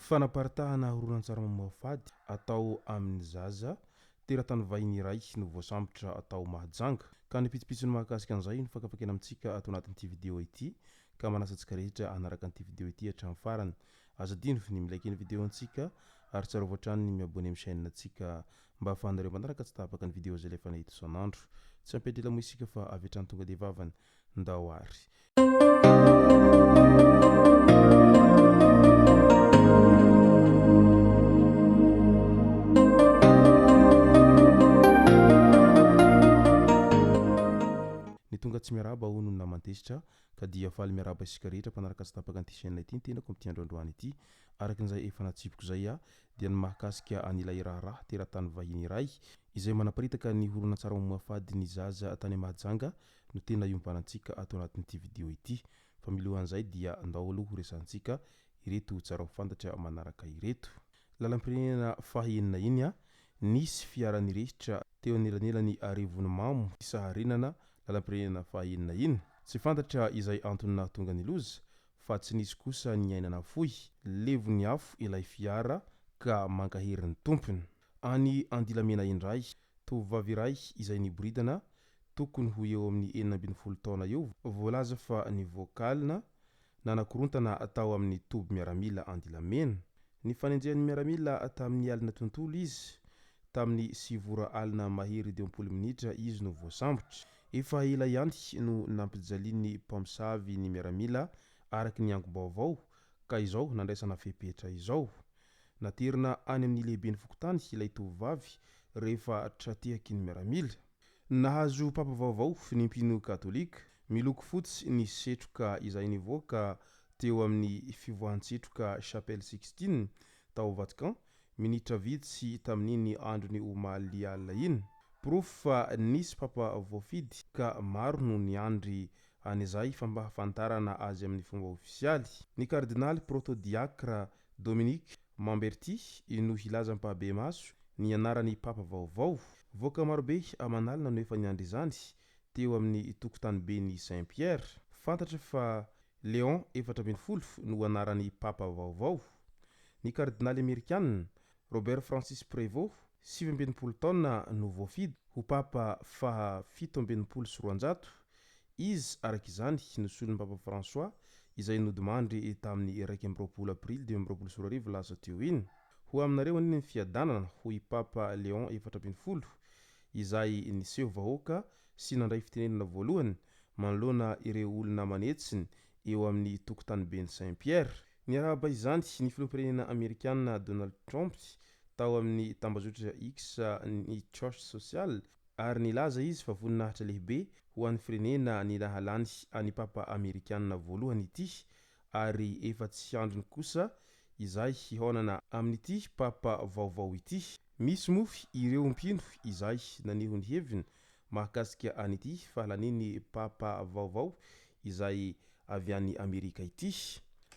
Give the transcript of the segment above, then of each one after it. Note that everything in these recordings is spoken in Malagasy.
Fanaparitahana horonan-tsara mamoafady atao amin'ny zaza teratany vahiny iray no voasambotra atao mahajanga ka ny pitsopitsony mahakasika an'izay no fakafakena amintsika ato anatin'ity vidéo ity ka manasantsika rehetra anaraka an'ity vidéo ity hatramin'ny farany azadino ny milaiky ny vidéo antsika ary tsara voatrany ny miabone amin'ny chaîne antsika mba ahafahanareo manaraka tsy tapaka ny vidéo zay lefa nahita isan'andro tsy ampidrila moa isika fa avy hatrany tonga dia vavany ndao ary. Ny tonga tsy miaraba hono ny namantesitra ka dia faly miaraba isika rehetra mpanaraka tsy tapaka an'ity chaîne ity ny tenako amin'ity androandroany ity arakin'izay efa natsipiko zay dia ny mahakasika an'ilay raharaha teratany vahiny iray izay manaparitaka ny horonan-tsara mamoafady ny zaza tany Mahajanga no tena iompanantsika ato anatin'ity vidéo ity fa milohan'izay dia andao aloha ho resantsika ireto tsara ho fantatra manaraka ireto. Lalam-pirenena fahaenina iny nisy fiara-nirehitra teo anelanelany Arivony Mamo Saharinana lalam-pirenena fahaenina iny tsy fantatra izay antony nahatonga ny loza fa tsy nisy kosa ny ainana fohy levony afo ilay fiara ka mankaherin'ny tompony. Any Andilamena indray tovovavy iray izay niboridana tokony ho eo amin'ny 40 taona eo voalaza fa ny vokalina nanakorontana atao amin'ny toby miaramila Andilamena. Ny fanenjehan'ny miaramila tamin'ny alina tontolo izy tamin'ny 7 alina mahery 20 minitra izy no voasambotra. Efa ela ihany no nampijalian'ny mpamosavy ny miaramila araky ny ango-baovao ka izao nandraisana fepetra izao. Naterina any amin'ny lehiben'ny fokotany ilay tovovavy rehefa tratehaky ny miaramila. Nahazo papa vaovao ny mpino katolika miloko fotsy ny setroka izay nivoaka teo amin'ny fivoahan-tsetroka Chapelle Sixtine tao Vatican minitra vitsy tamin'iny androny omaly alina iny. Proof fa nisy papa voafidy ka maro no niandry an'izay fampahafantarana azy amin'ny fomba ofisialy. Ny kardinaly protodiakra Dominique Mamberty no hilaza mpahabe maso ny anaran'ny papa vaovao. Voaka marobe amanalina no efa niandry izany teo amin'ny tokotany beny Saint-Pierre. Fantatra fa Léon 14 no anaran'ny papa vaovao. Ny kardinaly amerikanina Robert Francis Prévost 17 taona no voafidy ho papa faha 17 izy arak'izany nosolon'ny papa François izay nodimandry tamin'ny 1 aprily 2024 lasa teo iny. Ho aminareo aniny ny fiadanana hoy papa Léon 14 izay niseho vahoaka sy nandray fitenenana voalohany manoloana ireo olona manetsiny eo amin'ny tokotany beny Saint-Pierre. Niarahaba izany ny filoham-pirenena amerikanina Donald Trump tao amin'ny tambazotra X ny Truth Social ary nilaza izy fa voninahitra lehibe ho an'ny firenena ny nahalany any papa amerikanina voalohany ity ary efa tsy androny kosa izay hihonana amin'ity papa vaovao ity. Misy moa ireo mpino izay naneho ny heviny mahakasika an'ity fahalaniny papa vaovao izay avy any Amerika ity.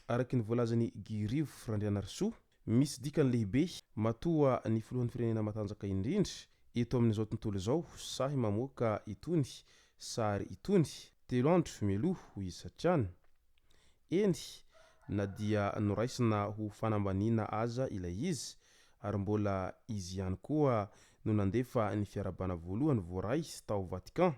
Araky ny voalazany Guy Rivo Randrianarsoa misy dikany lehibe matoa ny filohan'ny firenena matanjaka indrindra eto amin'izao tontolo izao sahy mamoaka itony sary itony 3 andro mialoha ho isatrany. Eny na dia noraisina ho fanambaniana aza ilay izy ary mbola izy ihany koa no nandefa ny fiarabana voalohany voaray tao Vatican.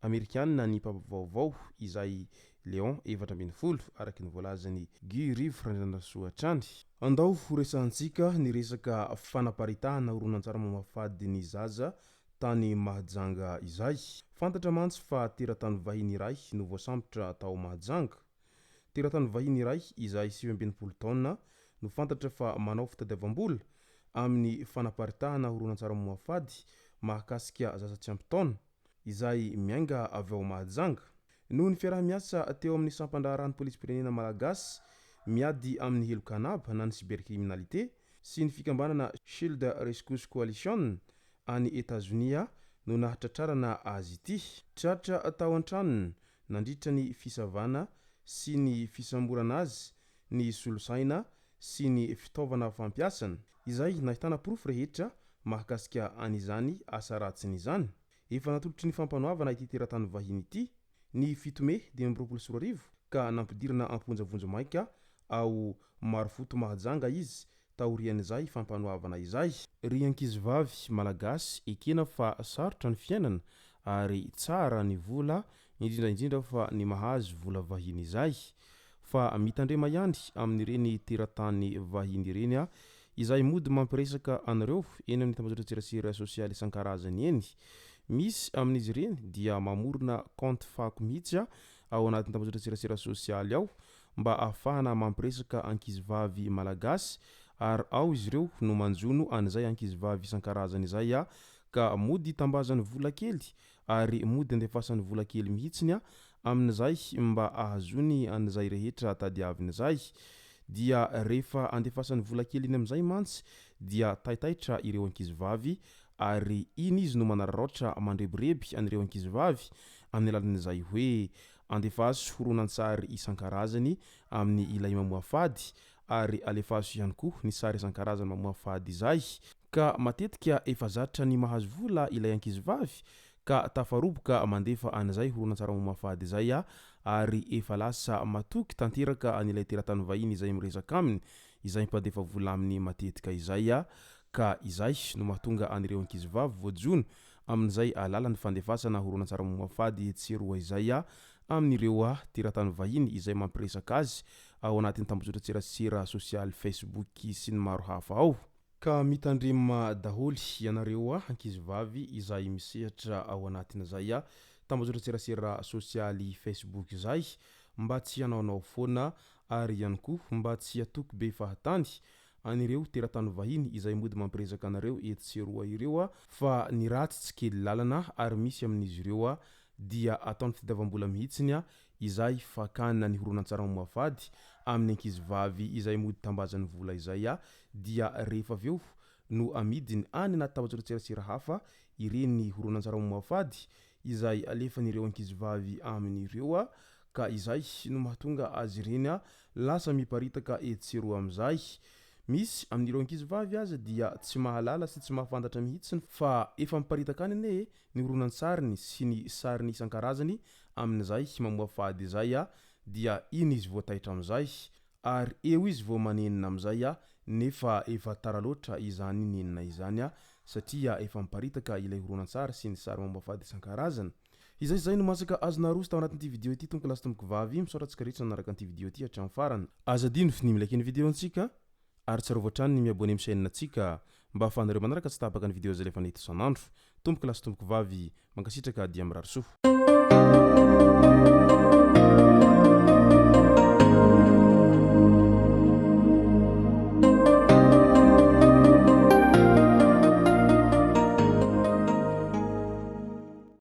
Amerikanina ny papa vaovao izay Léon 14 araky ny voalazany Guy Rivo Randrianarsoa hatrany. Andao ho resantsika ny resaka fanaparitahana horonan-tsara mamoafady ny zaza tany Mahajanga izay. Fantatra mantsy fa teratany vahiny iray no voasambotra tao Mahajanga. Teratany vahiny iray izay 17 taona no fantatra fa manao fitadiavam-bola amin'ny fanaparitahana horonan-tsara mamoafady mahakasika zaza tsy ampy taona izay mianga avy ao Mahajanga. Noho ny fiarah-miasa teo amin'ny sampandraharan'ny polisy-pirenena malagasy miady amin'ny helokanaba na ny cybercriminalité sy ny fikambanana Shield Rescue Coalition any Etazonia no nahatratrarana azy ity. Tratra atao an-tranony nandritra ny fisavana sy ny fisamborana azy ny solosaina sy ny fitaovana fampiasana. Izay nahitana porofo rehetra mahakasika an'izany asa ratsiny izany. Efa natolotry ny fampanoavana ity teratany vahiny ity ny 7 Mey 2024 ka nampidirana amponjavonjomaika ao Marofoto Mahajanga izy taorian'izay fampanoavana izay. Ry ankizivavy malagasy ekena fa sarotra ny fiainana ary tsara ny vola indrindra fa ny mahazo vola vahiny izay fa mitandrema ihany amin'ireny teratany vahiny ireny izay mody mampiresaka anareo eny amin'ny tambazotran-tserasera sosialy isan-karazany eny. Misy amin'izy ireny dia mamorona compte fako mihitsy ao anatin'ny tambazotran-tserasera sosialy ao mba ahafahana mampiresaka ankizivavy malagasy ary ao izy ireo no manjono an'izay ankizivavy isan-karazany izay ka mody tambazany vola kely ary mody andefasany vola kely mihitsiny amin'izay mba ahazony an'izay rehetra tadiaviny izay. Dia rehefa andefasany vola kely iny amin'izay mantsy dia taitaitra ireo ankizivavy ary iny izy no manararaotra mandrebireby an'ireo ankizivavy amin'ny alalan'izay hoe andefaso horonan-tsary isan-karazany amin'ny ilay mamoha fady ary alefaso ihany koa ny sary isan-karazany mamoha fady izay. Ka matetika efa zatra ny mahazo vola ilay ankizivavy ka tafaroboka mandefa an'izay horonan-tsary mamoha fady izay ary efa lasa matoky tanteraka an'ilay teratany vahiny izay miresaka aminy izay mipadefa vola amin'ny matetika izay ka izay no mahatonga an'ireo ankizivavy voajono amin'izay alala ny fandefasana horonan-tsary mamoha fady tseroa izay amin'ireo teratany vahiny izay mampiresaka azy ao anatin'ny tambazotran-tserasera sosialy Facebook sy ny maro hafa ao. Ka mitandrema daholy ianareo ankizivavy izay misehatra ao anatin'izay tambazotran-tserasera sosialy Facebook izay mba tsy hanaonao foana ary ihany koa mba tsy hatoky be fahatany an'ireo teratany vahiny izay mody mampiresaka anareo etseroa ireo fa ny ratsy tsy kely lalana ary misy amin'izy ireo dia ataony fitadiavam-bola mihitsiny izay fakana ny horonan-tsary mamoha fady amin'ny ankizivavy izay mody tambazany vola izay dia rehefa aveo no amidiny any anaty tambazotran-tserasera hafa ireny horonan-tsary mamoha fady izay alefan'ireo ankizivavy amin'ireo ka izay no mahatonga azy ireny lasa miparitaka etseroa amin'izay. Misy amin'ireo ankizivavy aza dia tsy mahalala sy tsy mahafantatra mihitsy fa efa miparitaka any ane ny horonan-tsariny sy ny sariny isan-karazany amin'izay mamoha fady izay dia iny izy voataitra amin'izay ary eo izy vao manenina amin'izay nefa efa tara loatra izany nenina izany satria efa miparitaka ilay horonan-tsary sy ny sary mamoha fady isan-karazany. Izay no masaka azona roso tao anatin'ity vidéo ity tomboky lasa tomboky vavy misaotratsika rehetra nanaraka an'ity vidéo ity hatramin'ny farany. Azadino finimy like ny vidéo antsika ary tsarovatra trany ny miabone amin'ny chaîne antsika mba ahafahanareo manaraka tsy tapaka ny vidéo zay lefa nahita isan'andro. Tomboky lasa tomboky vavy mankasitraka dia mirary soa.